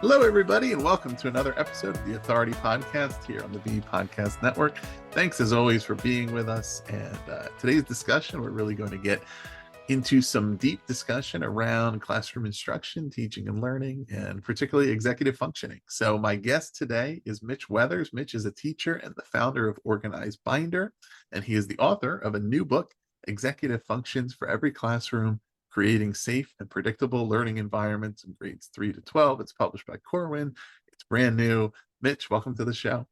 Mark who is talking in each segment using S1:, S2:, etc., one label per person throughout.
S1: Hello, everybody, and welcome to another episode of the Authority Podcast here on the B Podcast Network. Thanks, as always, for being with us. And today's discussion, we're really going to get into some deep discussion around classroom instruction, teaching and learning, and particularly executive functioning. So my guest today is Mitch Weathers. Mitch is a teacher and the founder of Organized Baeder, and he is the author of a new book, Executive Functions for Every Classroom, Creating Safe and Predictable Learning Environments in Grades 3 to 12. It's published by Corwin. It's brand new. Mitch, welcome to the show.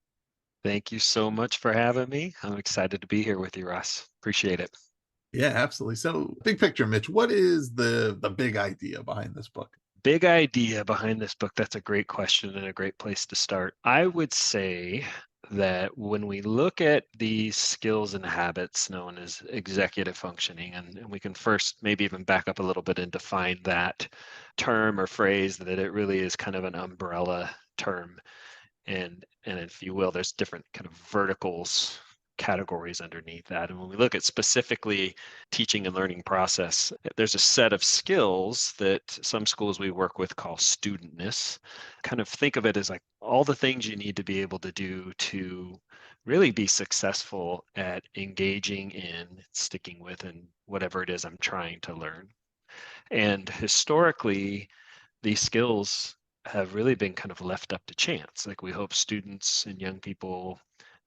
S2: Thank you so much for having me. I'm excited to be here with you, Ross. Appreciate it.
S1: Yeah, absolutely. So big picture, Mitch, what is the big idea behind this book?
S2: Big idea behind this book. That's a great question and a great place to start. I would say that when we look at these skills and habits known as executive functioning, and we can first maybe even back up a little bit and define that term or phrase, that it really is kind of an umbrella term. And if you will, there's different kind of verticals, categories underneath that. And when we look at specifically teaching and learning process, there's a set of skills that some schools we work with call studentness. Kind of think of it as like all the things you need to be able to do to really be successful at engaging in, sticking with, and whatever it is I'm trying to learn. And historically, these skills have really been kind of left up to chance. Like, we hope students and young people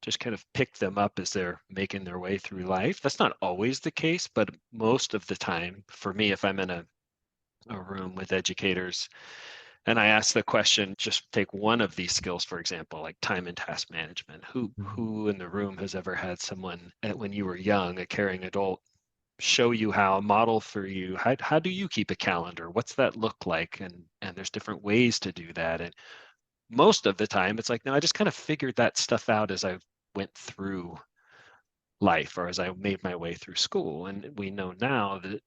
S2: just kind of pick them up as they're making their way through life. That's not always the case, but most of the time, for me, if I'm in a room with educators and I ask the question, just take one of these skills, for example, like time and task management. Who in the room has ever had someone when you were young, a caring adult, show you how, model for you, how do you keep a calendar? What's that look like? And there's different ways to do that. And most of the time it's like, no, I just kind of figured that stuff out as I went through life or as I made my way through school. And we know now that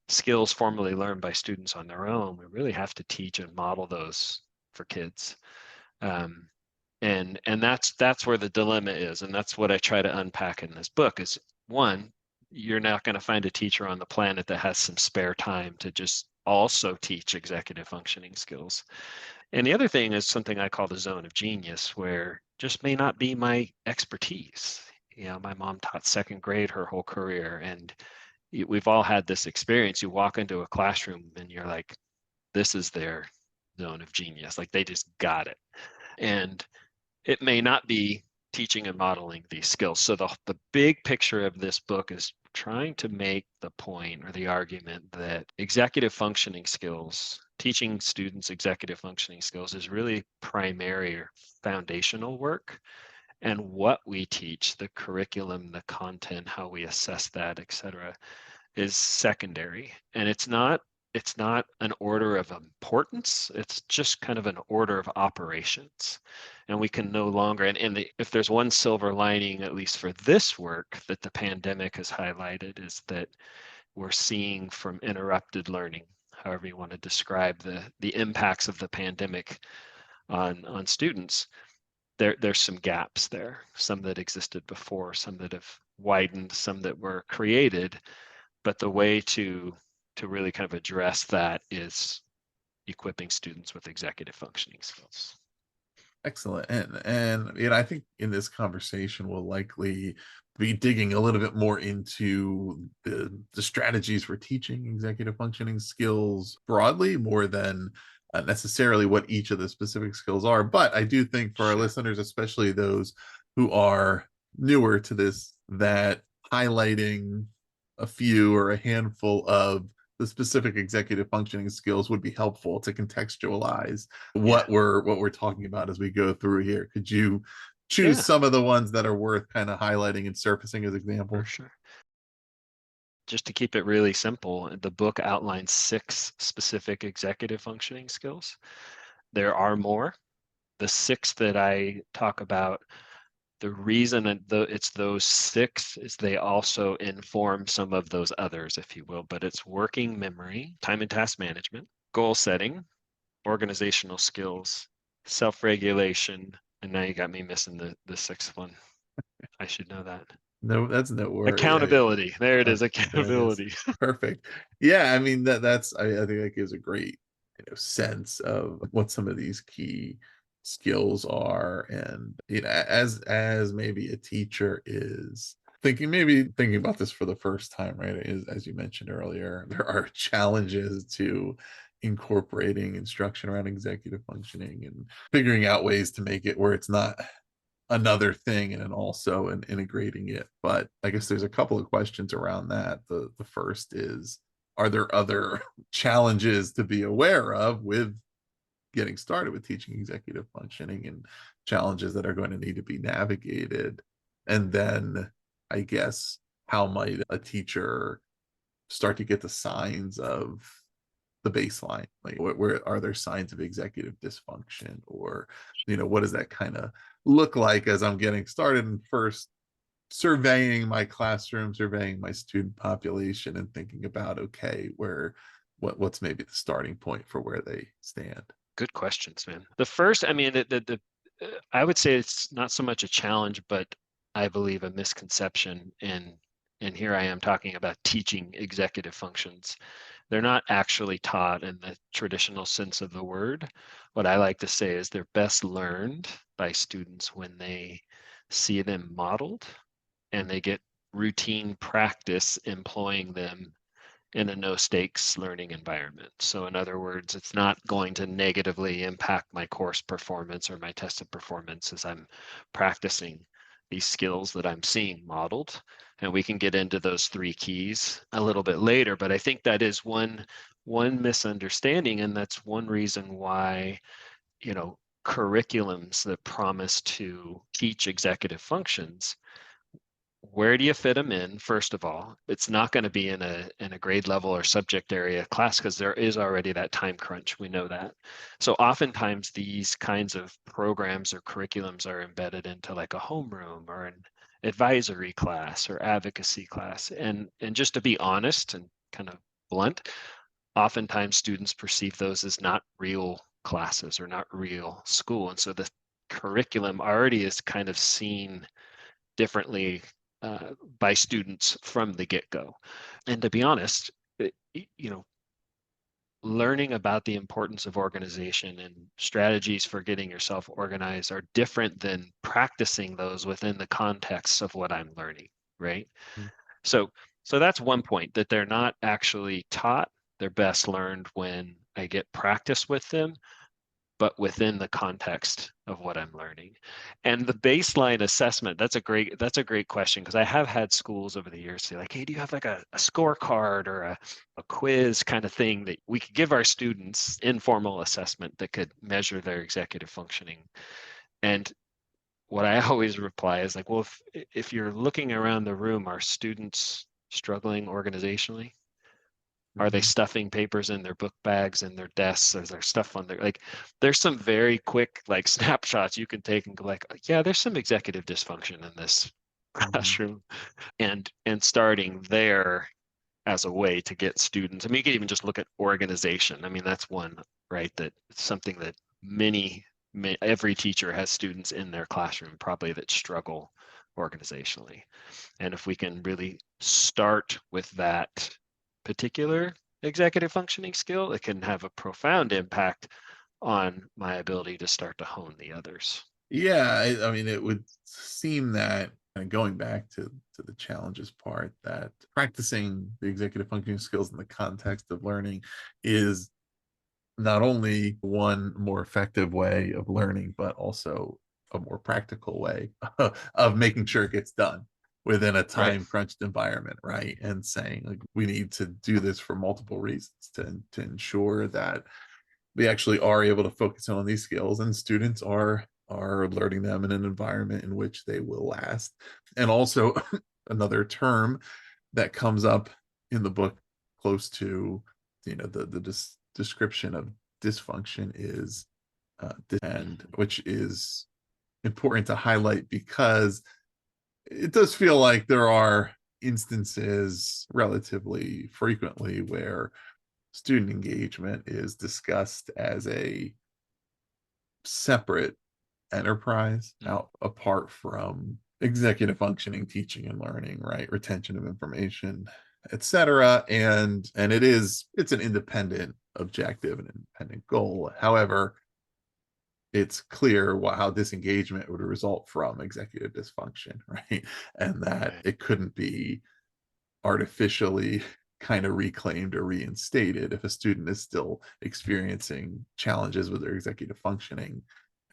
S2: skills formerly learned by students on their own, we really have to teach and model those for kids. And that's where the dilemma is. And that's what I try to unpack in this book is, one, you're not going to find a teacher on the planet that has some spare time to just also teach executive functioning skills. And the other thing is something I call the zone of genius, where just may not be my expertise. You know, my mom taught second grade her whole career, and we've all had this experience. You walk into a classroom and you're like, this is their zone of genius. Like, they just got it. And it may not be teaching and modeling these skills. So the big picture of this book is trying to make the point or the argument that executive functioning skills, teaching students executive functioning skills, is really primary or foundational work. And what we teach, the curriculum, the content, how we assess that, et cetera, is secondary. And it's not an order of importance. It's just kind of an order of operations. And we can no longer, if there's one silver lining, at least for this work, that the pandemic has highlighted, is that we're seeing from interrupted learning, however you want to describe the impacts of the pandemic on students, there's some gaps there, some that existed before, some that have widened, some that were created. But the way to really kind of address that is equipping students with executive functioning skills.
S1: Excellent. And I think in this conversation we'll likely be digging a little bit more into the strategies for teaching executive functioning skills broadly, more than necessarily what each of the specific skills are. But I do think for our listeners, especially those who are newer to this, that highlighting a few or a handful of the specific executive functioning skills would be helpful to contextualize what we're talking about as we go through here. Could you choose some of the ones that are worth kind of highlighting and surfacing as examples?
S2: For sure. Just to keep it really simple, the book outlines 6 specific executive functioning skills. There are more. The 6 that I talk about, the reason it's those 6 is they also inform some of those others, if you will, but it's working memory, time and task management, goal setting, organizational skills, self-regulation, and now you got me missing the 6th one. I should know that.
S1: No, that's no worry.
S2: Accountability. There it is, accountability.
S1: Perfect. Yeah, I mean that's I think that gives a great sense of what some of these key skills are. And as maybe a teacher is thinking about this for the first time, right, as you mentioned earlier, there are challenges to incorporating instruction around executive functioning and figuring out ways to make it where it's not another thing, and then also in integrating it. But I guess there's a couple of questions around that. The first is, are there other challenges to be aware of with getting started with teaching executive functioning, and challenges that are going to need to be navigated? And then I guess, how might a teacher start to get the signs of the baseline? Like, where are there signs of executive dysfunction, or what does that kind of look like as I'm getting started and first surveying my classroom, surveying my student population, and thinking about, okay, what's maybe the starting point for where they stand?
S2: Good questions, man. The first, I mean, I would say it's not so much a challenge, but I believe a misconception. And here I am talking about teaching executive functions. They're not actually taught in the traditional sense of the word. What I like to say is they're best learned by students when they see them modeled and they get routine practice employing them in a no stakes learning environment. So in other words, it's not going to negatively impact my course performance or my tested performance as I'm practicing these skills that I'm seeing modeled. And we can get into those three keys a little bit later, but I think that is one misunderstanding, and that's one reason why, curriculums that promise to teach executive functions, where do you fit them in? First of all, it's not going to be in a grade level or subject area class, because there is already that time crunch. We know that. So oftentimes these kinds of programs or curriculums are embedded into like a homeroom or an advisory class or advocacy class. And just to be honest and kind of blunt, oftentimes students perceive those as not real classes or not real school. And so the curriculum already is kind of seen differently by students from the get-go. And to be honest, learning about the importance of organization and strategies for getting yourself organized are different than practicing those within the context of what I'm learning, right?
S1: Mm.
S2: So that's one point, that they're not actually taught. They're best learned when I get practice with them, but within the context of what I'm learning. And the baseline assessment, that's a great question, because I have had schools over the years say like, hey, do you have like a scorecard or a quiz kind of thing that we could give our students, informal assessment that could measure their executive functioning? And what I always reply is like, well, if you're looking around the room, are students struggling organizationally? Are they
S1: Mhm.
S2: stuffing papers in their book bags and their desks? Is there stuff on their, like, there's some very quick like snapshots you can take and go like, yeah, there's some executive dysfunction in this
S1: Mhm.
S2: classroom. And starting there as a way to get students. I mean, you can even just look at organization. I mean, that's one, right? That it's something that every teacher has students in their classroom probably that struggle organizationally. And if we can really start with that particular executive functioning skill, it can have a profound impact on my ability to start to hone the others.
S1: Yeah, I mean, it would seem that, and going back to the challenges part, that practicing the executive functioning skills in the context of learning is not only one more effective way of learning, but also a more practical way of making sure it gets done within a
S2: Right.
S1: time crunched environment, right? And saying like, we need to do this for multiple reasons to ensure that we actually are able to focus on these skills, and students are learning them in an environment in which they will last. And also another term that comes up in the book close to the description of dysfunction is and which is important to highlight, because it does feel like there are instances relatively frequently where student engagement is discussed as a separate enterprise
S2: Mm.
S1: out apart from executive functioning, teaching and learning, right? Retention of information, etc. And it's an independent objective and independent goal. However, it's clear how disengagement would result from executive dysfunction, right? And that
S2: Right.
S1: it couldn't be artificially kind of reclaimed or reinstated if a student is still experiencing challenges with their executive functioning.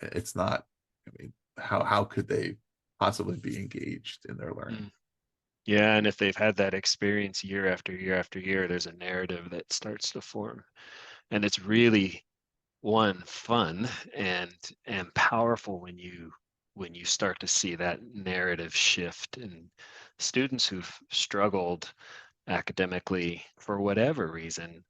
S1: It's not, I mean, how could they possibly be engaged in their learning?
S2: Mm. Yeah, and if they've had that experience year after year after year, there's a narrative that starts to form. And it's really one fun and powerful when you start to see that narrative shift in students who've struggled academically for whatever reason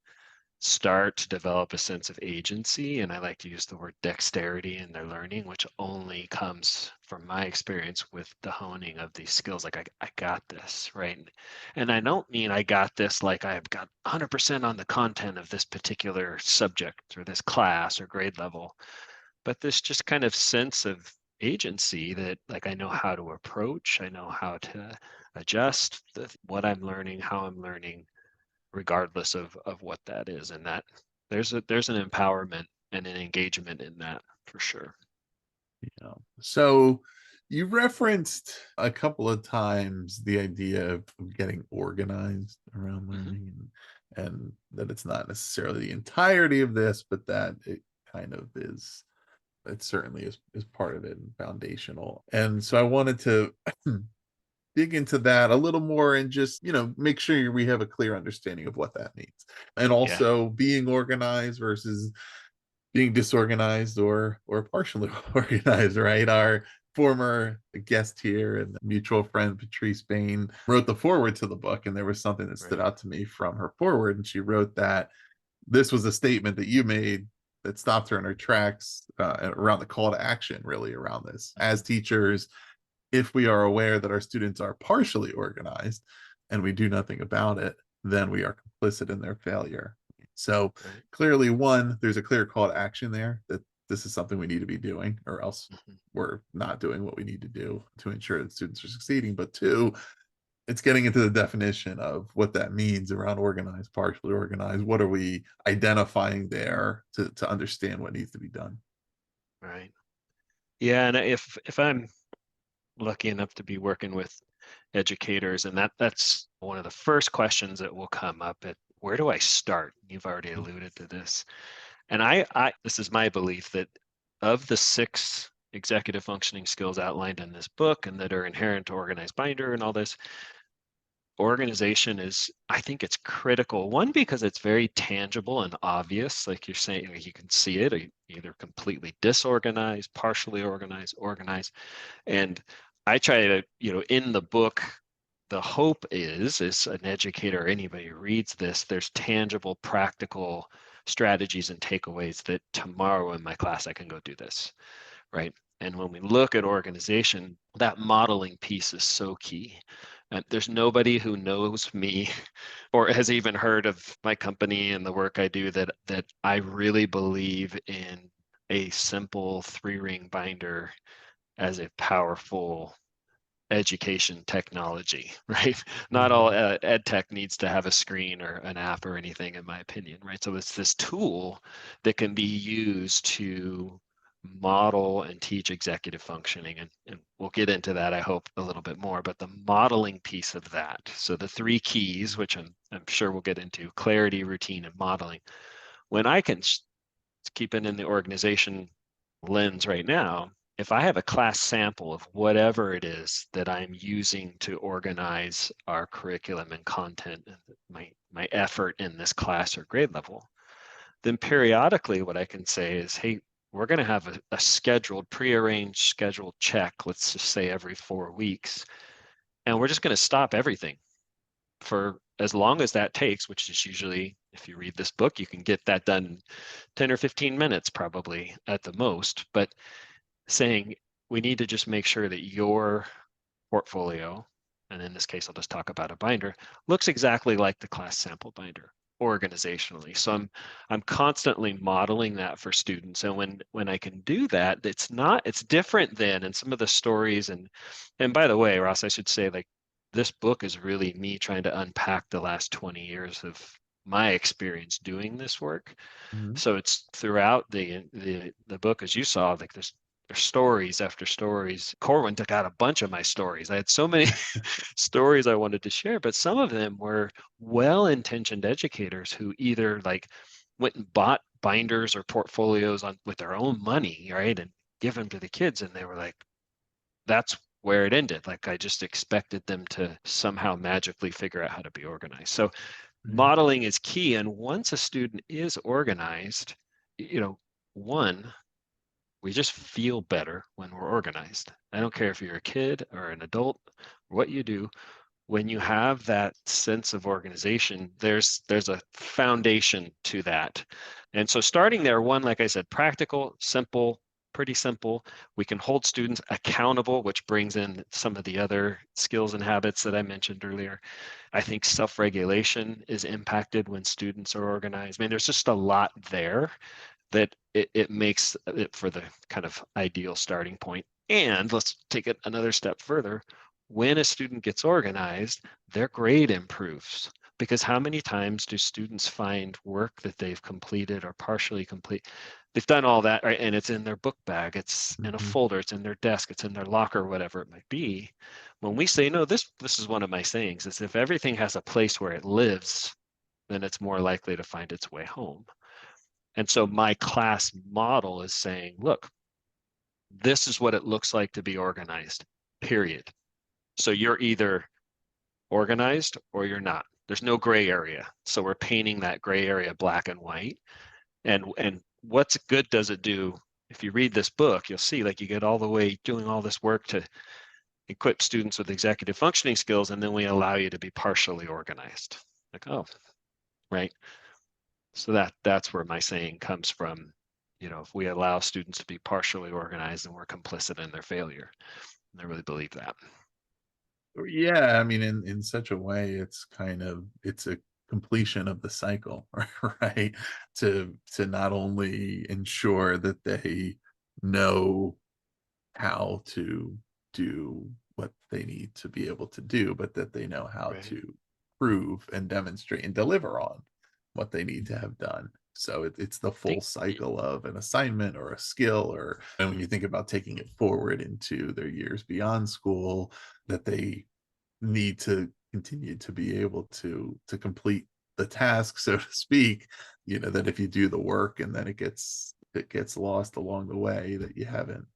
S2: start to develop a sense of agency. And I like to use the word dexterity in their learning, which only comes from my experience with the honing of these skills. Like, I got this, right? And I don't mean I got this like I've got 100% on the content of this particular subject or this class or grade level, but this just kind of sense of agency that, like, I know how to approach, I know how to adjust what I'm learning, how I'm learning, regardless of what that is. And that there's an empowerment and an engagement in that for sure.
S1: So you referenced a couple of times the idea of getting organized around
S2: Hmm.
S1: learning, and that it's not necessarily the entirety of this, but that it kind of is. It certainly is part of it and foundational. And so I wanted to dig into that a little more and just, make sure we have a clear understanding of what that means. And
S2: Yeah.
S1: also being organized versus being disorganized or partially organized, right? Our former guest here and mutual friend Patrice Bain wrote the foreword to the book, and there was something that stood
S2: Right.
S1: out to me from her foreword, and she wrote that this was a statement that you made that stopped her in her tracks around the call to action, really around this. As
S2: Hmm.
S1: teachers, if we are aware that our students are partially organized and we do nothing about it, then we are complicit in their failure. So
S2: Right.
S1: clearly, one, there's a clear call to action there that this is something we need to be doing, or else
S2: Hmm.
S1: we're not doing what we need to do to ensure that students are succeeding. But two, it's getting into the definition of what that means around organized, partially organized. What are we identifying there to understand what needs to be done?
S2: Right. Yeah, and if I'm lucky enough to be working with educators, and that's one of the first questions that will come up at, where do I start? You've already alluded to this. And I this is my belief that of the 6 executive functioning skills outlined in this book and that are inherent to organized binder and all this, organization is, I think it's critical. One, because it's very tangible and obvious, like you're saying, like you can see it, either completely disorganized, partially organized, organized. And I try to, in the book, the hope is an educator or anybody who reads this, there's tangible, practical strategies and takeaways that tomorrow in my class I can go do this, right? And when we look at organization, that modeling piece is so key. And there's nobody who knows me or has even heard of my company and the work I do that I really believe in a simple 3-ring binder as a powerful education technology, right? Not all
S1: Mhm.
S2: ed tech needs to have a screen or an app or anything, in my opinion, right? So it's this tool that can be used to model and teach executive functioning. And we'll get into that, I hope, a little bit more, but the modeling piece of that. So the 3 keys, which I'm sure we'll get into: clarity, routine, and modeling. When I can keep it in the organization lens right now, if I have a class sample of whatever it is that I'm using to organize our curriculum and content, my effort in this class or grade level, then periodically what I can say is, hey, we're going to have a scheduled, prearranged scheduled check, let's just say every 4 weeks, and we're just going to stop everything for as long as that takes, which is usually, if you read this book, you can get that done in 10 or 15 minutes probably at the most. But saying, we need to just make sure that your portfolio, and in this case I'll just talk about a binder, looks exactly like the class sample binder organizationally. So I'm constantly modeling that for students. And when I can do that, it's different than in some of the stories. And by the way, Ross, I should say, like, this book is really me trying to unpack the last 20 years of my experience doing this work.
S1: Mhm.
S2: So it's throughout the book, as you saw, like there's stories after stories. Corwin took out a bunch of my stories. I had so many stories I wanted to share, but some of them were well-intentioned educators who either like went and bought binders or portfolios on with their own money, right, and give them to the kids, and they were like, that's where it ended. Like I just expected them to somehow magically figure out how to be organized. So
S1: Right.
S2: modeling is key. And once a student is organized, you know, one, we just feel better when we're organized. I don't care if you're a kid or an adult, what you do. When you have that sense of organization, there's a foundation to that. And so starting there, one, like I said, practical, simple, pretty simple. We can hold students accountable, which brings in some of the other skills and habits that I mentioned earlier. I think self-regulation is impacted when students are organized. I mean, there's just a lot there that it makes it for the kind of ideal starting point. And let's take it another step further. When a student gets organized, their grade improves. Because how many times do students find work that they've completed or partially complete? They've done all that, right? And it's in their book bag, it's in a
S1: Mhm.
S2: folder, it's in their desk, it's in their locker, whatever it might be. When we say, no, this is one of my sayings, is if everything has a place where it lives, then it's more likely to find its way home. And so my class model is saying, look, this is what it looks like to be organized, period. So you're either organized or you're not. There's no gray area. So we're painting that gray area black and white. And what's good does it do? If you read this book, you'll see like you get all the way doing all this work to equip students with executive functioning skills, and then we allow you to be partially organized. Like, oh, right. So that's where my saying comes from. You know, if we allow students to be partially organized, then we're complicit in their failure. And I really believe that.
S1: Yeah, I mean, in such a way, it's a completion of the cycle, right? To not only ensure that they know how to do what they need to be able to do, but that they know how
S2: Right.
S1: to prove and demonstrate and deliver on what they need to have done. So it's the
S2: I
S1: full
S2: think
S1: cycle of an assignment or a skill, or and when you think about taking it forward into their years beyond school, that they need to continue to be able to complete the task, so to speak, that if you do the work and then it gets lost along the way, that you haven't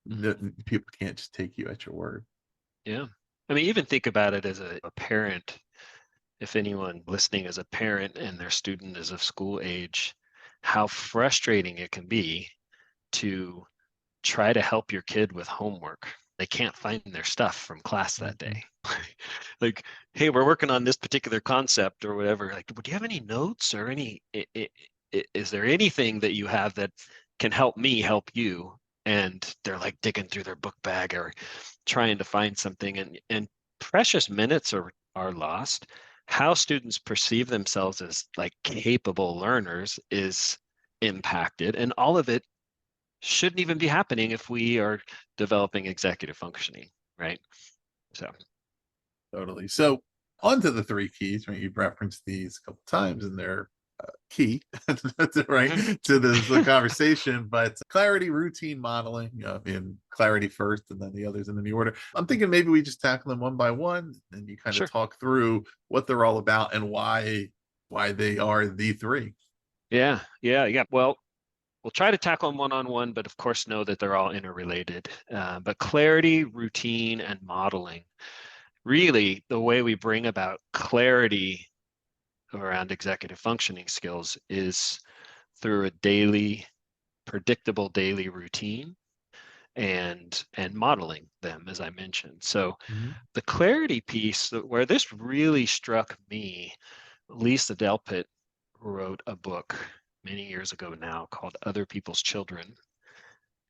S2: mhm.
S1: that people can't just take you at your word.
S2: Yeah. I mean, even think about it as a parent. If anyone listening is a parent and their student is of school age, how frustrating it can be to try to help your kid with homework. They can't find their stuff from class that
S1: Mhm.
S2: day. Like, hey, we're working on this particular concept or whatever. Like, do you have any notes or is there anything that you have that can help me help you? And they're like digging through their book bag or trying to find something, and precious minutes are lost. How students perceive themselves as like capable learners is impacted, and all of it shouldn't even be happening if we are developing executive functioning, right? So
S1: Totally. So on to the three keys, right? You've referenced these a couple times and they're key right
S2: mhm.
S1: to the conversation, but clarity, routine, modeling, in clarity first and then the others in any order. I'm thinking maybe we just tackle them one by one and you kind of
S2: Sure.
S1: talk through what they're all about and why they are the three.
S2: Yeah. Well, we'll try to tackle them one on one, but of course know that they're all interrelated. But clarity, routine, and modeling. Really, the way we bring about clarity around executive functioning skills is through a predictable daily routine and modeling them, as I mentioned. So
S1: Mhm.
S2: the clarity piece, where this really struck me, Lisa Delpit wrote a book many years ago now called Other People's Children.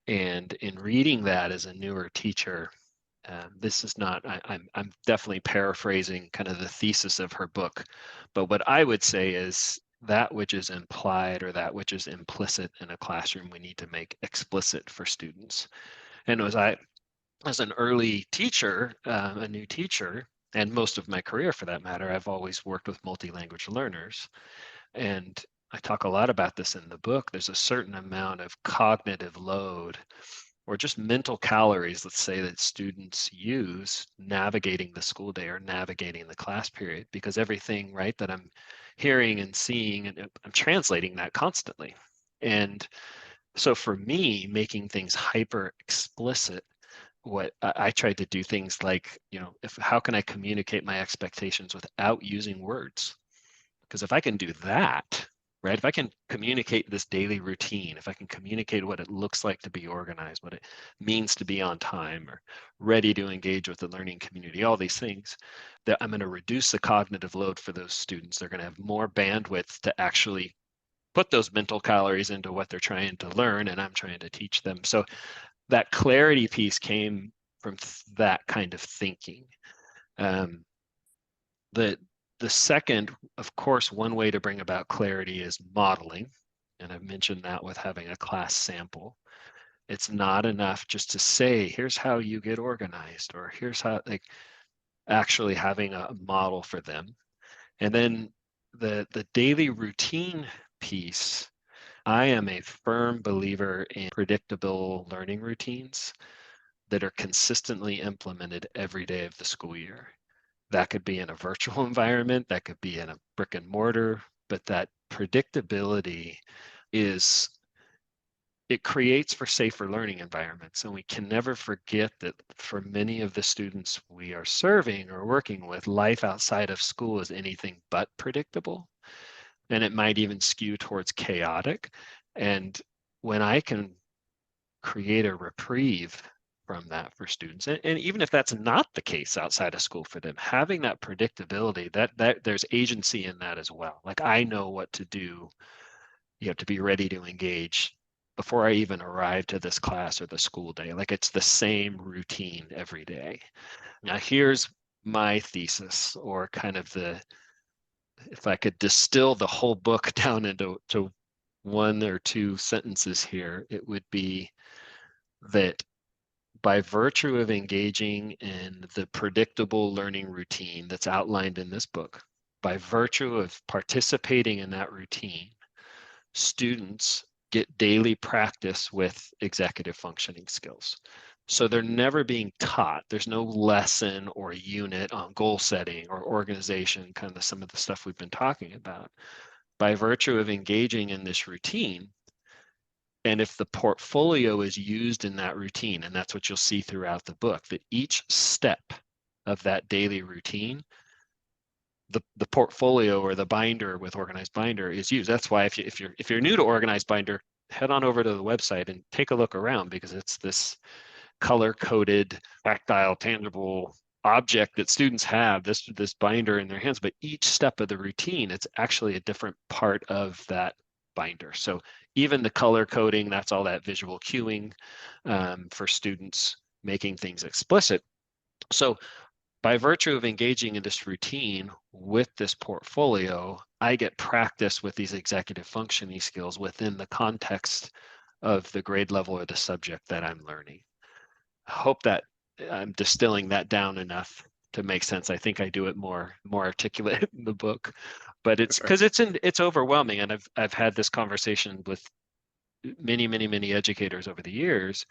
S2: And in reading that as a newer teacher, this is not, I'm definitely paraphrasing kind of the thesis of her book. But what I would say is that which is implied or that which is implicit in a classroom, we need to make explicit for students. And as an early teacher, a new teacher, and most of my career for that matter, I've always worked with multi-language learners. And I talk a lot about this in the book. There's a certain amount of cognitive load or just mental calories, let's say, that students use navigating the school day or navigating the class period, because everything, right, that I'm hearing and seeing, and I'm translating that constantly. And so for me, making things hyper explicit, what I tried to do things like, how can I communicate my expectations without using words? Because if I can do that, right, if I can communicate this daily routine, if I can communicate what it looks like to be organized, what it means to be on time or ready to engage with the learning community, all these things, that I'm going to reduce the cognitive load for those students. They're going to have more bandwidth to actually put those mental calories into what they're trying to learn and I'm trying to teach them. So that clarity piece came from that kind of thinking. Um, the the second, of course, one way to bring about clarity is modeling, and I've mentioned that with having a class sample. It's not enough just to say, here's how you get organized, or here's how, like, actually having a model for them. And then the daily routine piece, I am a firm believer in predictable learning routines that are consistently implemented every day of the school year. That could be in a virtual environment, that could be in a brick and mortar, but that predictability is, it creates for safer learning environments. And we can never forget that for many of the students we are serving or working with, life outside of school is anything but predictable. And it might even skew towards chaotic. And when I can create a reprieve from that for students, and even if that's not the case outside of school for them, having that predictability, that there's agency in that as well. Like, I know what to do, to be ready to engage before I even arrive to this class or the school day. Like, it's the same routine every day. Now here's my thesis, or kind of if I could distill the whole book down into one or two sentences here, it would be that by virtue of engaging in the predictable learning routine that's outlined in this book, by virtue of participating in that routine, students get daily practice with executive functioning skills. So they're never being taught. There's no lesson or unit on goal setting or organization, kind of some of the stuff we've been talking about. By virtue of engaging in this routine, and if the portfolio is used in that routine, and that's what you'll see throughout the book, that each step of that daily routine, the portfolio or the binder with Organized Binder is used. That's why if you're new to Organized Binder, head on over to the website and take a look around, because it's this color-coded, tactile, tangible object that students have, this binder in their hands. But each step of the routine, it's actually a different part of that binder. So even the color coding, that's all that visual cueing for students, making things explicit. So by virtue of engaging in this routine with this portfolio, I get practice with these executive functioning skills within the context of the grade level or the subject that I'm learning. I hope that I'm distilling that down enough to make sense. I think I do it more articulate in the book, but it's because it's overwhelming. And I've had this conversation with many educators over the years.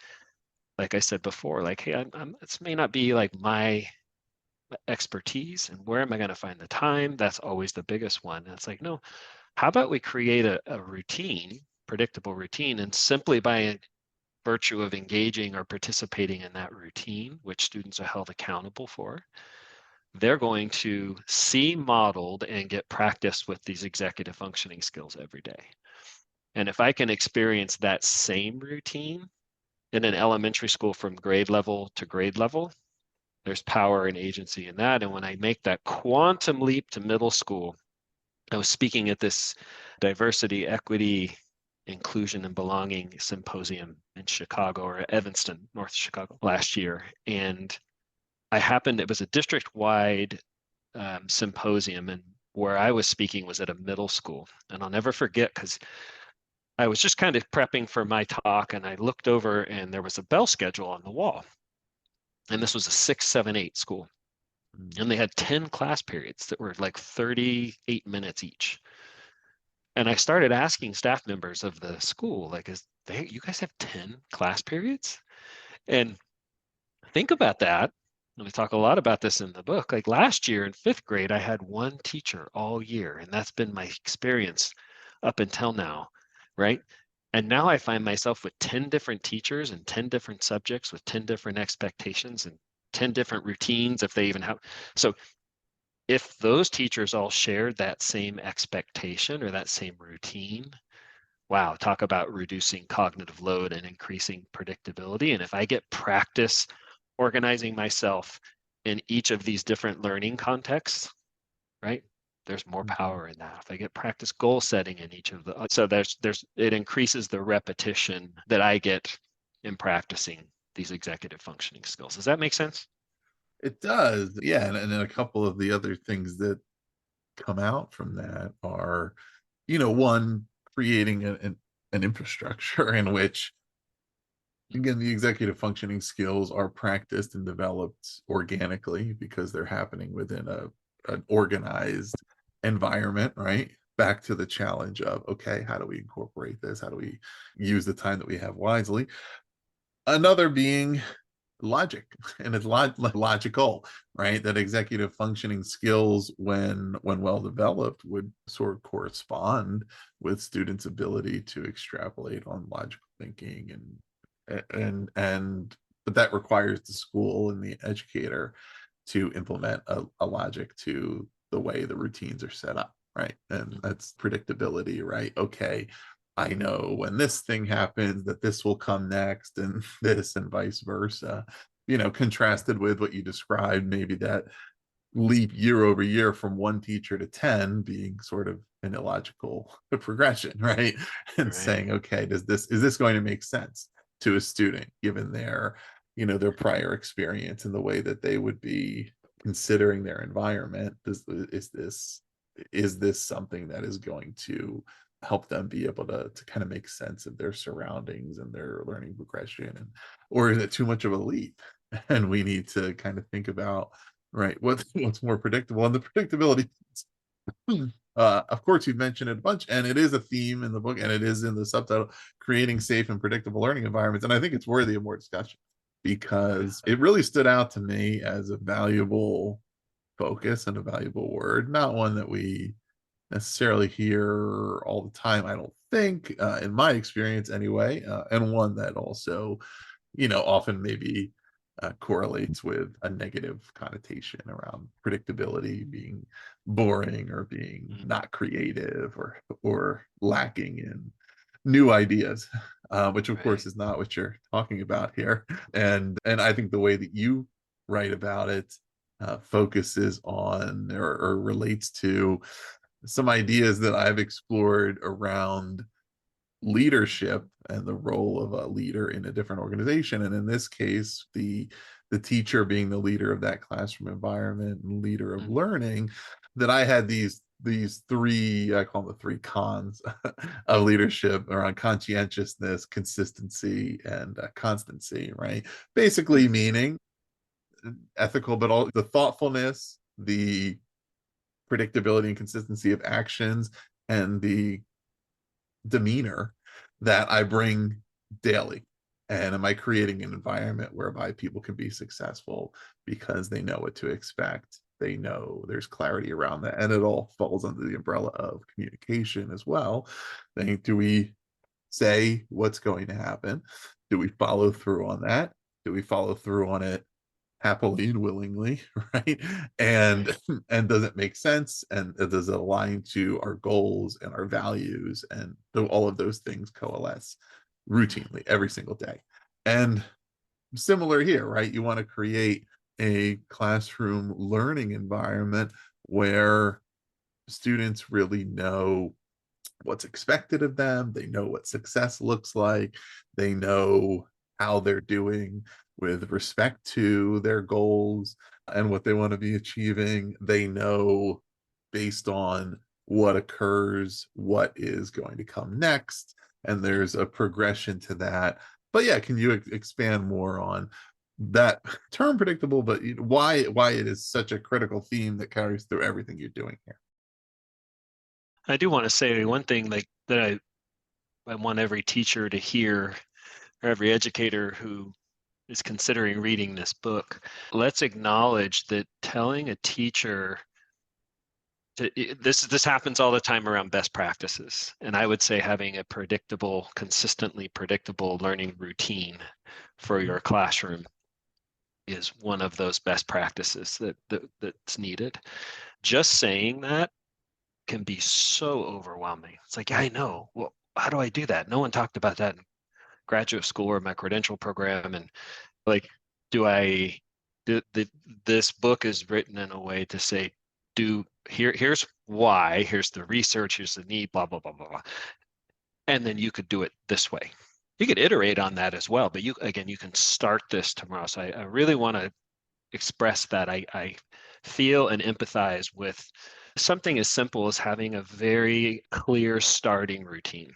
S2: Like I said before, like, hey, this may not be like my expertise, and where am I going to find the time? That's always the biggest one. And it's like, no, how about we create a routine, predictable routine, and simply by virtue of engaging or participating in that routine, which students are held accountable for, they're going to see modeled and get practice with these executive functioning skills every day. And if I can experience that same routine in an elementary school from grade level to grade level, there's power and agency in that. And when I make that quantum leap to middle school, I was speaking at this diversity, equity, inclusion, and belonging symposium in Chicago, or Evanston, North Chicago, last year. And it was a district-wide symposium, and where I was speaking was at a middle school. And I'll never forget, because I was just kind of prepping for my talk, and I looked over and there was a bell schedule on the wall. And this was a 6, 7, 8 school. And they had 10 class periods that were like 38 minutes each. And I started asking staff members of the school, like, you guys have 10 class periods? And think about that. And we talk a lot about this in the book. Like last year in 5th grade, I had one teacher all year, and that's been my experience up until now, right? And now I find myself with 10 different teachers and 10 different subjects with 10 different expectations and 10 different routines, if they even have. So if those teachers all shared that same expectation or that same routine, wow, talk about reducing cognitive load and increasing predictability. And if I get practice organizing myself in each of these different learning contexts, right? There's more power in that. If I get practice goal setting in each of the, so it increases the repetition that I get in practicing these executive functioning skills. Does that make sense?
S1: It does. Yeah. And then a couple of the other things that come out from that are, one, creating an infrastructure in which, again, the executive functioning skills are practiced and developed organically because they're happening within an organized environment, right? Back to the challenge of, okay, how do we incorporate this? How do we use the time that we have wisely? Another being logic, and it's logical, right? That executive functioning skills, when well developed, would sort of correspond with students' ability to extrapolate on logical thinking, and but that requires the school and the educator to implement a logic to the way the routines are set up, right? And that's predictability, right? Okay, I know when this thing happens that this will come next, and this, and vice versa. Contrasted with what you described, maybe that leap year over year from one teacher to 10 being sort of an illogical progression, right? And
S2: Right.
S1: saying, okay, is this going to make sense to a student given their prior experience and the way that they would be considering their environment? Is this something that is going to help them be able to kind of make sense of their surroundings and their learning progression, or is it too much of a leap? And we need to kind of think about, right, what's more predictable, and the predictability. Of course, you've mentioned it a bunch, and it is a theme in the book, and it is in the subtitle, creating safe and predictable learning environments. And I think it's worthy of more discussion because it really stood out to me as a valuable focus and a valuable word, not one that we necessarily hear all the time, I don't think, in my experience anyway, and one that also, often maybe correlates with a negative connotation around predictability being boring, or being
S2: Mm.
S1: not creative, or lacking in new ideas, which of
S2: Right.
S1: course is not what you're talking about here. And I think the way that you write about it focuses on, or relates to some ideas that I've explored around leadership and the role of a leader in a different organization. And in this case, the teacher being the leader of that classroom environment and leader of
S2: Mm.
S1: learning, that I had these three, I call them the three cons of leadership, around conscientiousness, consistency, and constancy, right? Basically
S2: Mm.
S1: meaning ethical, but all the thoughtfulness, the predictability and consistency of actions, and the demeanor that I bring daily. And am I creating an environment whereby people can be successful because they know what to expect? They know there's clarity around that. And it all falls under the umbrella of communication as well. Do we say what's going to happen? Do we follow through on that? Do we follow through on it happily and willingly, right?
S2: Right.
S1: And does it make sense, and does it align to our goals and our values, and do all of those things coalesce routinely every single day? And similar here, right? You want to create a classroom learning environment where students really know what's expected of them. They know what success looks like. They know how they're doing with respect to their goals and what they want to be achieving. They know, based on what occurs, what is going to come next. And there's a progression to that. But yeah, can you expand more on that term predictable, but why it is such a critical theme that carries through everything you're doing here.
S2: I do want to say one thing like that I want every teacher to hear, or every educator who is considering reading this book. Let's acknowledge that telling a teacher this happens all the time around best practices. And I would say having a predictable, consistently predictable learning routine for your classroom is one of those best practices that's needed. Just saying that can be so overwhelming. It's like, yeah, I know. Well, how do I do that? No one talked about that in graduate school or my credential program. And like, do I this book is written in a way to say, here's why, here's the research, here's the need, blah, blah, blah, blah, blah. And then you could do it this way. You could iterate on that as well, but you can start this tomorrow. So I really want to express that I feel and empathize with something as simple as having a very clear starting routine.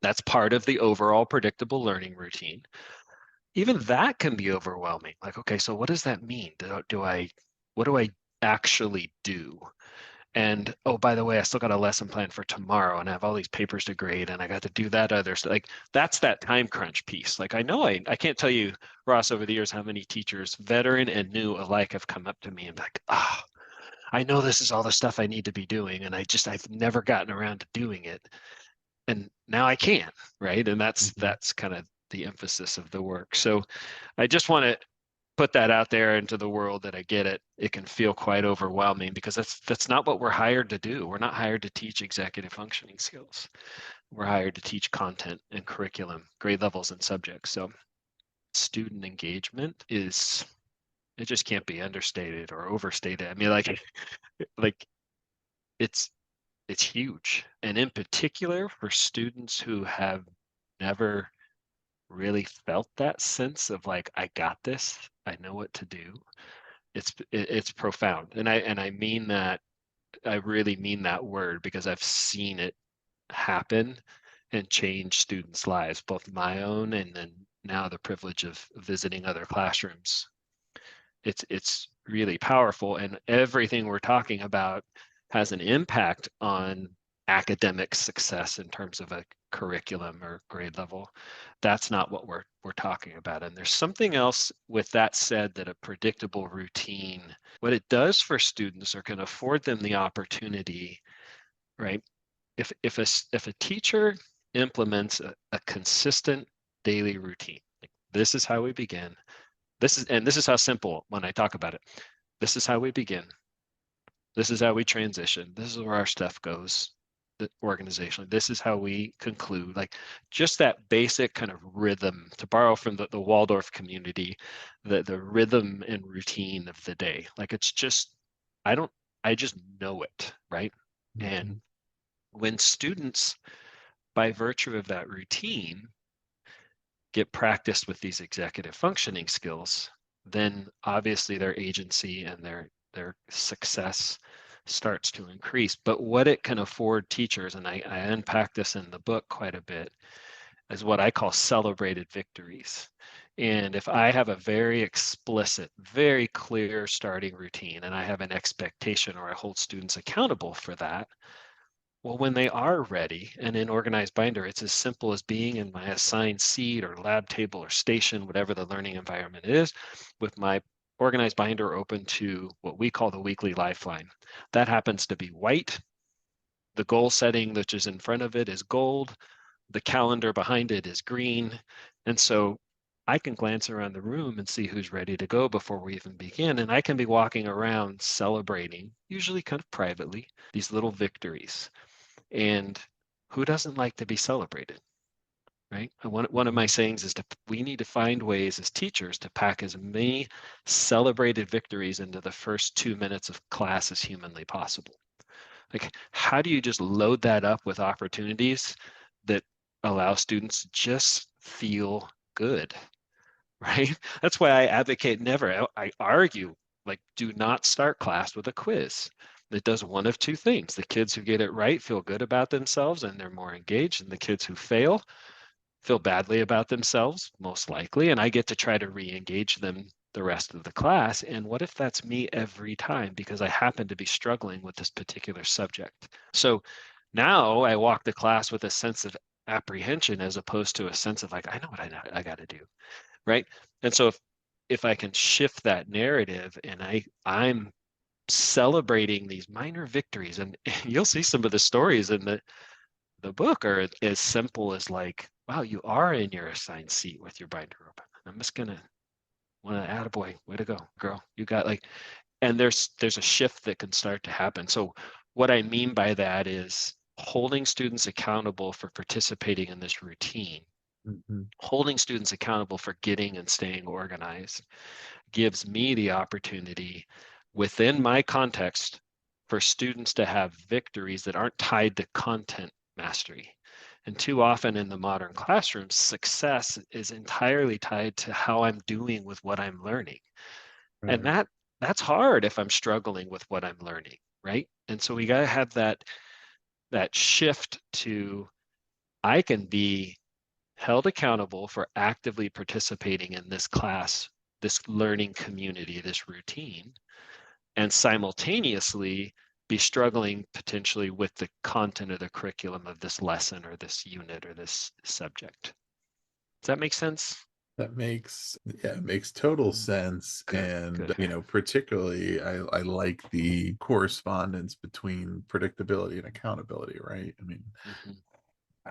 S2: That's part of the overall predictable learning routine. Even that can be overwhelming. Like, okay, so what does that mean? What do I actually do? And oh, by the way, I still got a lesson plan for tomorrow and I have all these papers to grade and I got to do that other stuff. Like that's that time crunch piece. Like I know I can't tell you, Ross, over the years how many teachers, veteran and new alike, have come up to me and be like, oh, I know this is all the stuff I need to be doing and I've never gotten around to doing it. And now I can, right? And that's kind of the emphasis of the work. So I just want to put that out there into the world that I get it. It can feel quite overwhelming because that's not what we're hired to do. We're not hired to teach executive functioning skills. We're hired to teach content and curriculum, grade levels and subjects. So student engagement it just can't be understated or overstated. I mean, like it's huge. And in particular for students who have never really felt that sense of like, I got this, I know what to do. It's profound. And I mean that, I really mean that word because I've seen it happen and change students' lives, both my own and then now the privilege of visiting other classrooms. It's really powerful, and everything we're talking about has an impact on academic success in terms of a curriculum or grade level. That's not what we're talking about. And there's something else with that said, that a predictable routine, what it does for students or can afford them the opportunity, right? If a teacher implements a consistent daily routine, like this is how we begin. This is how simple when I talk about it. This is how we begin. This is how we transition. This is where our stuff goes organizationally. This is how we conclude. Like just that basic kind of rhythm, to borrow from the Waldorf community, the rhythm and routine of the day. Like it's just, I just know it, right?
S1: Mm-hmm.
S2: And when students, by virtue of that routine, get practiced with these executive functioning skills, then obviously their agency and their success starts to increase. But what it can afford teachers, and I unpack this in the book quite a bit, is what I call celebrated victories. And if I have a very explicit, very clear starting routine, and I have an expectation or I hold students accountable for that, well, when they are ready and in organized binder, it's as simple as being in my assigned seat or lab table or station, whatever the learning environment is, with my organized binder open to what we call the weekly lifeline. That happens to be white. The goal setting that is in front of it is gold. The calendar behind it is green. And so I can glance around the room and see who's ready to go before we even begin. And I can be walking around celebrating, usually kind of privately, these little victories. And who doesn't like to be celebrated, right? One of my sayings is we need to find ways as teachers to pack as many celebrated victories into the first 2 minutes of class as humanly possible. Like, how do you just load that up with opportunities that allow students to just feel good, right? That's why I advocate never, I argue, like, do not start class with a quiz. It does one of two things. The kids who get it right feel good about themselves and they're more engaged, and the kids who fail feel badly about themselves, most likely, and I get to try to re-engage them the rest of the class. And what if that's me every time because I happen to be struggling with this particular subject? So now I walk the class with a sense of apprehension as opposed to a sense of like, I know what I got to do, right? And so if I can shift that narrative and I'm celebrating these minor victories, and you'll see some of the stories in the book are as simple as like, wow, you are in your assigned seat with your binder open. I'm just gonna want to attaboy, way to go, girl. You got like, and there's a shift that can start to happen. So what I mean by that is holding students accountable for participating in this routine,
S1: Mhm.
S2: holding students accountable for getting and staying organized gives me the opportunity within my context for students to have victories that aren't tied to content mastery. And too often in the modern classroom, success is entirely tied to how I'm doing with what I'm learning. And
S1: Right.
S2: that's hard if I'm struggling with what I'm learning, right? And so we got to have that shift to I can be held accountable for actively participating in this class, this learning community, this routine, and simultaneously be struggling potentially with the content of the curriculum of this lesson or this unit or this subject. Does that make sense?
S1: That makes, yeah, it makes total sense.
S2: Good,
S1: And,
S2: good.
S1: particularly I like the correspondence between predictability and accountability, right? I mean,
S2: Mhm.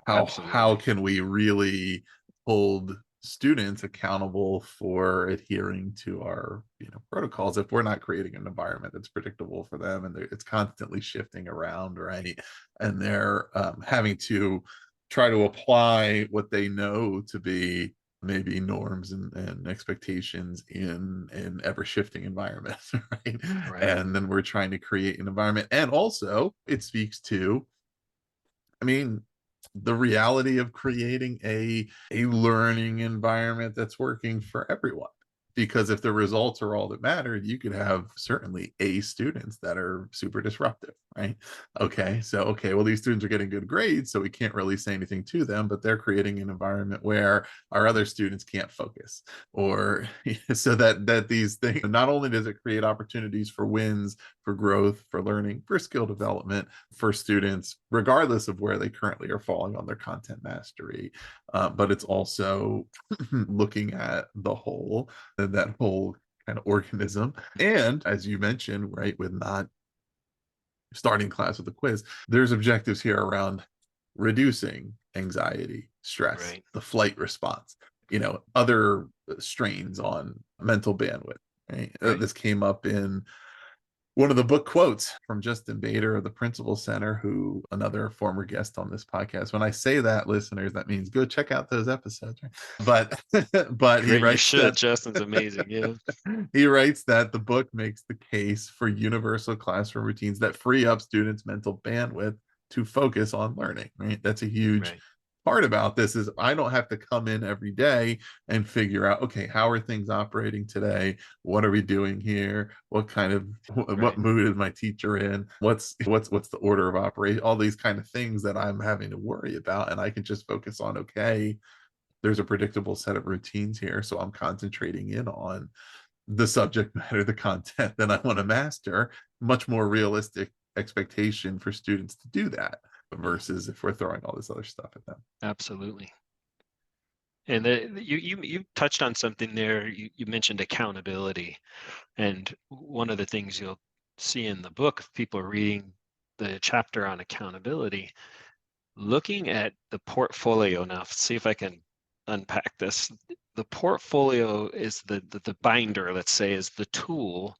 S1: how
S2: Absolutely.
S1: can we really hold students accountable for adhering to our protocols if we're not creating an environment that's predictable for them, and it's constantly shifting around, right? And they're having to try to apply what they know to be maybe norms and expectations in an ever shifting environment, right?
S2: Right.
S1: And then we're trying to create an environment, and also it speaks to, I mean, the reality of creating a learning environment that's working for everyone. Because if the results are all that mattered, you could have certainly A students that are super disruptive, right? Okay, so okay, well, these students are getting good grades, so we can't really say anything to them, but they're creating an environment where our other students can't focus, or so that these things, not only does it create opportunities for wins, for growth, for learning, for skill development, for students, regardless of where they currently are falling on their content mastery. But it's also looking at the whole, that whole kind of organism. And as you mentioned, right, with not starting class with a quiz, there's objectives here around reducing anxiety, stress,
S2: Right.
S1: the flight response, other strains on mental bandwidth. Right?
S2: Right.
S1: This came up in one of the book quotes from Justin Baeder of the Principal Center, who another former guest on this podcast. When I say that, listeners, that means go check out those episodes. Right? But but he
S2: Great. You
S1: writes
S2: should.
S1: that
S2: Justin's amazing. Yeah.
S1: he writes that the book makes the case for universal classroom routines that free up students' mental bandwidth to focus on learning. Right? That's a huge
S2: Right.
S1: part about this, is I don't have to come in every day and figure out, okay, how are things operating today? What are we doing here? What
S2: Right.
S1: mood is my teacher in? What's the order of operation? All these kind of things that I'm having to worry about, and I can just focus on, okay, there's a predictable set of routines here, so I'm concentrating in on the subject matter, the content that I want to master. Much more realistic expectation for students to do that
S2: Mm,
S1: versus if we're throwing all this other stuff at them.
S2: absolutely. And you touched on something there. You mentioned accountability. And one of the things you'll see in the book, if people are reading the chapter on accountability, looking at the portfolio now, see if I can unpack this. The portfolio is the binder, let's say, is the tool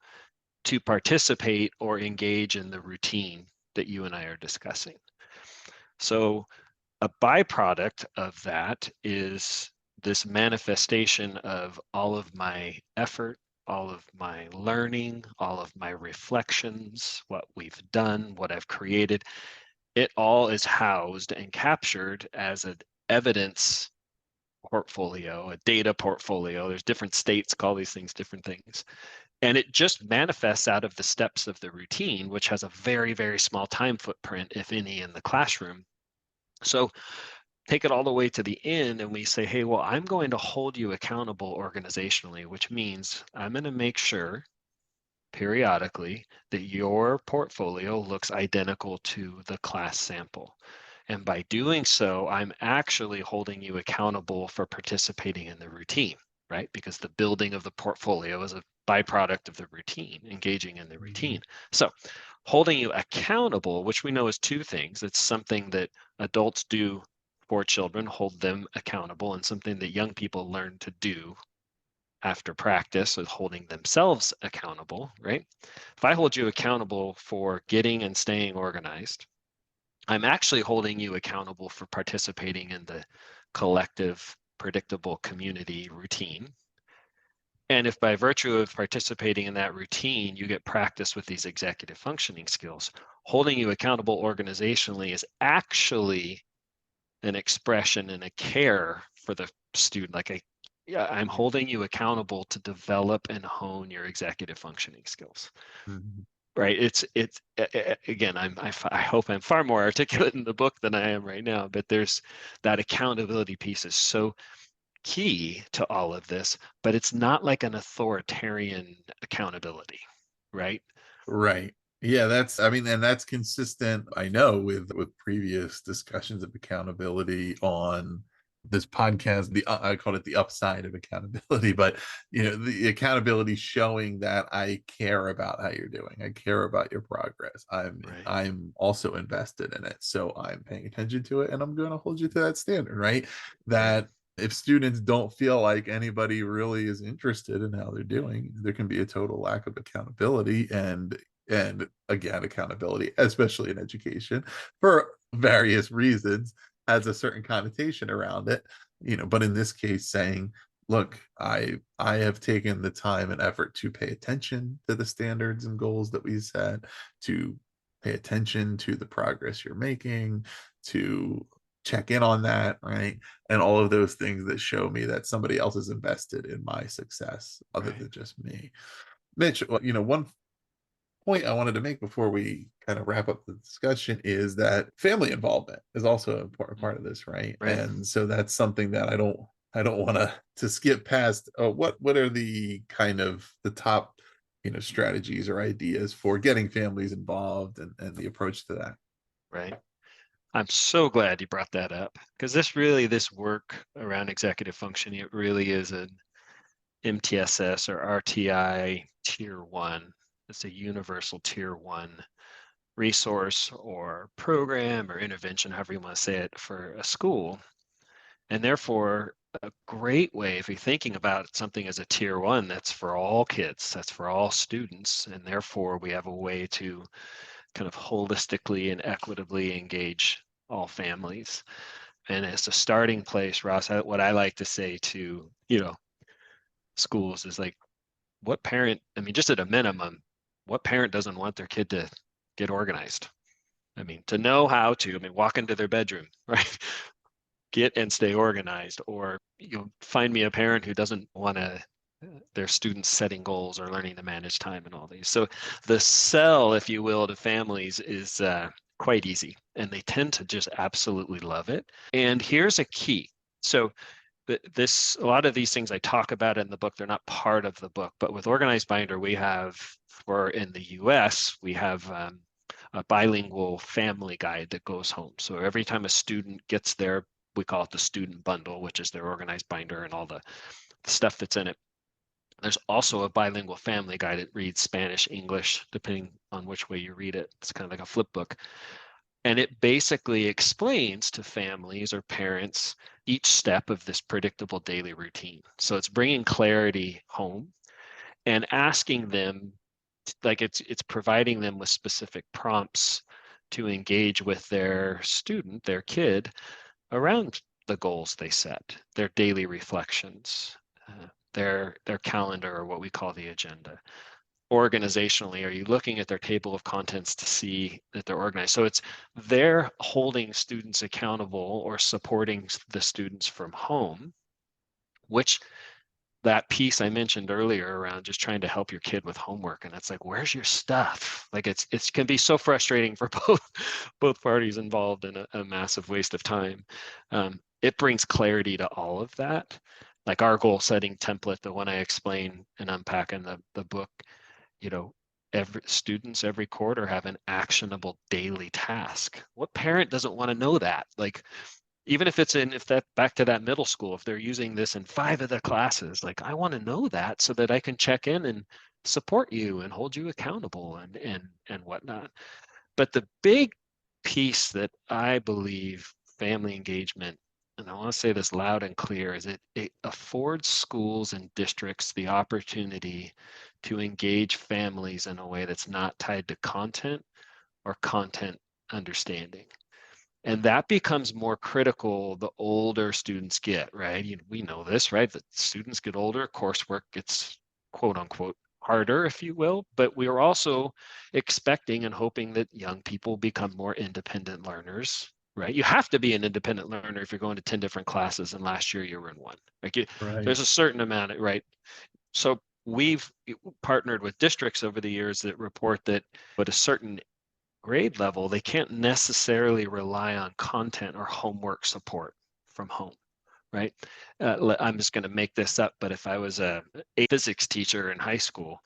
S2: to participate or engage in the routine that you and I are discussing. So a byproduct of that is this manifestation of all of my effort, all of my learning, all of my reflections, what we've done, what I've created. It all is housed and captured as an evidence portfolio, a data portfolio. There's different states call these things different things. And it just manifests out of the steps of the routine, which has a very, very small time footprint, if any, in the classroom. So take it all the way to the end and we say, hey, well, I'm going to hold you accountable organizationally, which means I'm going to make sure periodically that your portfolio looks identical to the class sample. And by doing so, I'm actually holding you accountable for participating in the routine, right? Because the building of the portfolio is a byproduct of the routine, engaging in the routine. So holding you accountable, which we know is two things. It's something that adults do for children, hold them accountable, and something that young people learn to do after practice with holding themselves accountable, right? If I hold you accountable for getting and staying organized, I'm actually holding you accountable for participating in the collective, predictable community routine. And if by virtue of participating in that routine, you get practice with these executive functioning skills, holding you accountable organizationally is actually an expression and a care for the student. I'm holding you accountable to develop and hone your executive functioning skills.
S1: Mhm.
S2: Right. It's again, I hope I'm far more articulate in the book than I am right now, but there's that accountability piece is so key to all of this, but it's not like an authoritarian accountability, right?
S1: Right. Yeah, that's I mean, and that's consistent, I know, with previous discussions of accountability on this podcast. I call it the upside of accountability, but the accountability showing that I care about how you're doing. I care about your progress.
S2: Right.
S1: I'm also invested in it. So I'm paying attention to it and I'm going to hold you to that standard, right?
S2: Right.
S1: That if students don't feel like anybody really is interested in how they're doing, there can be a total lack of accountability, and again, accountability, especially in education, for various reasons, has a certain connotation around it. But in this case, saying, look, I have taken the time and effort to pay attention to the standards and goals that we set, to pay attention to the progress you're making, to check in on that, right? And all of those things that show me that somebody else is invested in my success other
S2: Right.
S1: than just me. Mitch, one point I wanted to make before we kind of wrap up the discussion is that family involvement is also an important part of this, right?
S2: Right.
S1: And so that's something that I don't want to skip past. What are the kind of the top strategies or ideas for getting families involved, and the approach to that?
S2: Right. I'm so glad you brought that up because this work around executive functioning, it really is an MTSS or RTI tier one. It's a universal tier one resource or program or intervention, however you want to say it, for a school. And therefore, a great way, if you're thinking about something as a tier one, that's for all kids, that's for all students. And therefore, we have a way to kind of holistically and equitably engage all families. And as a starting place, Ross, what I like to say to, schools is like, what parent, I mean, just at a minimum, what parent doesn't want their kid to get organized? I mean, to know how to, I mean, walk into their bedroom, right? Get and stay organized, or find me a parent who doesn't want to their students setting goals or learning to manage time and all these. So the sell, if you will, to families is quite easy, and they tend to just absolutely love it. And here's a key. So a lot of these things I talk about in the book, they're not part of the book, but with Organized Binder, we have, for in the US, we have a bilingual family guide that goes home. So every time a student gets there, we call it the student bundle, which is their Organized Binder and all the stuff that's in it. There's also a bilingual family guide. It reads Spanish, English, depending on which way you read it. It's kind of like a flip book. And it basically explains to families or parents each step of this predictable daily routine. So it's bringing clarity home and asking them, like it's providing them with specific prompts to engage with their student, their kid, around the goals they set, their daily reflections, their calendar, or what we call the agenda. Organizationally, are you looking at their table of contents to see that they're organized? So they're holding students accountable or supporting the students from home, which that piece I mentioned earlier around just trying to help your kid with homework. And it's like, where's your stuff? Like it can be so frustrating for both parties involved and a massive waste of time. It brings clarity to all of that. Like our goal setting template, the one I explain and unpack in the book, you know, every quarter have an actionable daily task. What parent doesn't want to know that? Like, even if that back to that middle school, if they're using this in 5 of the classes, like I want to know that so that I can check in and support you and hold you accountable and whatnot. But the big piece that I believe family engagement, and I want to say this loud and clear, is it affords schools and districts the opportunity to engage families in a way that's not tied to content or content understanding. And that becomes more critical the older students get, right? We know this, right? That students get older, coursework gets quote unquote harder, if you will. But we are also expecting and hoping that young people become more independent learners, right? You have to be an independent learner if you're going to 10 different classes and last year you were in one. Like
S1: Right.
S2: there's a certain amount, right? So we've partnered with districts over the years that report that at a certain grade level, they can't necessarily rely on content or homework support from home, right? I'm just going to make this up, but if I was a physics teacher in high school,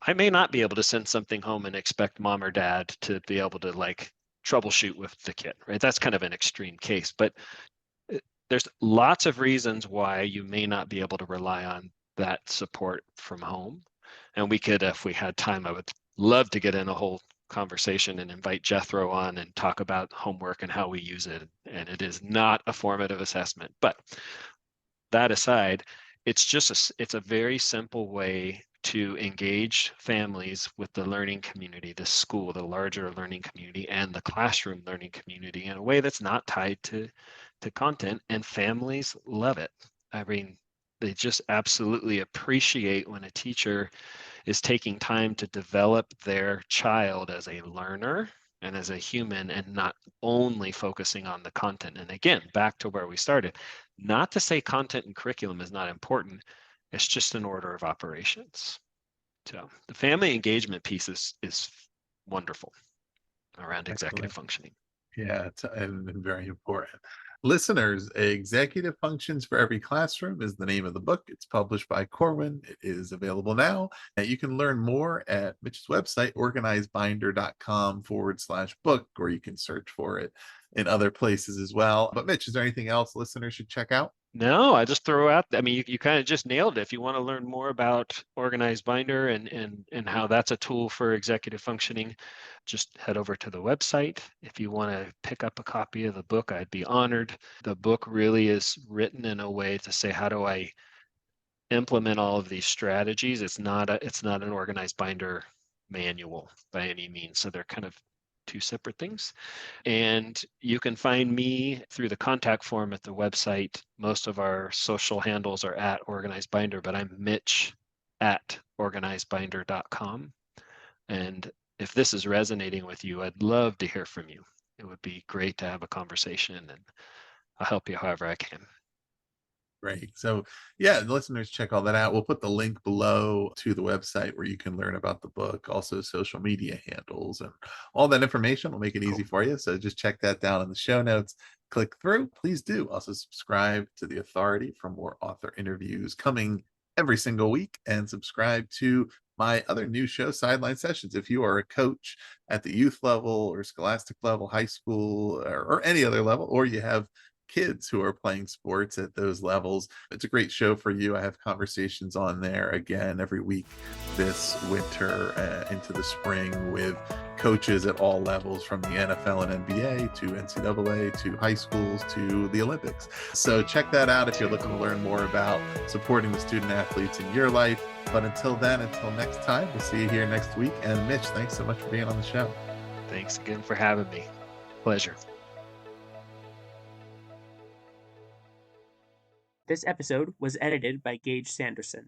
S2: I may not be able to send something home and expect mom or dad to be able to like troubleshoot with the kid, right? That's kind of an extreme case, but there's lots of reasons why you may not be able to rely on that support from home. And we could, if we had time, I would love to get in a whole conversation and invite Jethro on and talk about homework and how we use it. And it is not a formative assessment. But that aside, it's a very simple way to engage families with the learning community, the school, the larger learning community, and the classroom learning community in a way that's not tied to content, and families love it. I mean, they just absolutely appreciate when a teacher is taking time to develop their child as a learner and as a human and not only focusing on the content. And again, back to where we started, not to say content and curriculum is not important, it's just an order of operations. So the family engagement piece is wonderful around executive
S1: Excellent.
S2: functioning.
S1: Yeah, it's and very important. Listeners, Executive Functions for Every Classroom is the name of the book. It's published by Corwin. It is available now. And you can learn more at Mitch's website, organizebinder.com/book, or you can search for it in other places as well. But Mitch, is there anything else listeners should check out?
S2: No, I just throw out, I mean, you kind of just nailed it. If you want to learn more about Organized Binder and how that's a tool for executive functioning, just head over to the website. If you want to pick up a copy of the book, I'd be honored. The book really is written in a way to say, how do I implement all of these strategies? It's not an Organized Binder manual by any means. So they're kind of two separate things. And you can find me through the contact form at the website. Most of our social handles are at Organized Binder, but I'm Mitch at organizedbinder.com. And if this is resonating with you, I'd love to hear from you. It would be great to have a conversation, and I'll help you however I can.
S1: Great. So, yeah, the listeners, check all that out. We'll put the link below to the website where you can learn about the book, also social media handles, and all that information will make it easy
S2: Cool.
S1: for you. So, just check that down in the show notes. Click through. Please do also subscribe to The Authority for more author interviews coming every single week, and subscribe to my other new show, Sideline Sessions. If you are a coach at the youth level or scholastic level, high school, or any other level, or you have kids who are playing sports at those levels, it's a great show for you. I have conversations on there again every week this winter into the spring with coaches at all levels, from the NFL and NBA to NCAA to high schools to the Olympics. So check that out if you're looking to learn more about supporting the student athletes in your life. But until then, until next time, we'll see you here next week. And Mitch, thanks so much for being on the show.
S2: Thanks again for having me. Pleasure.
S3: This episode was edited by Gage Sanderson.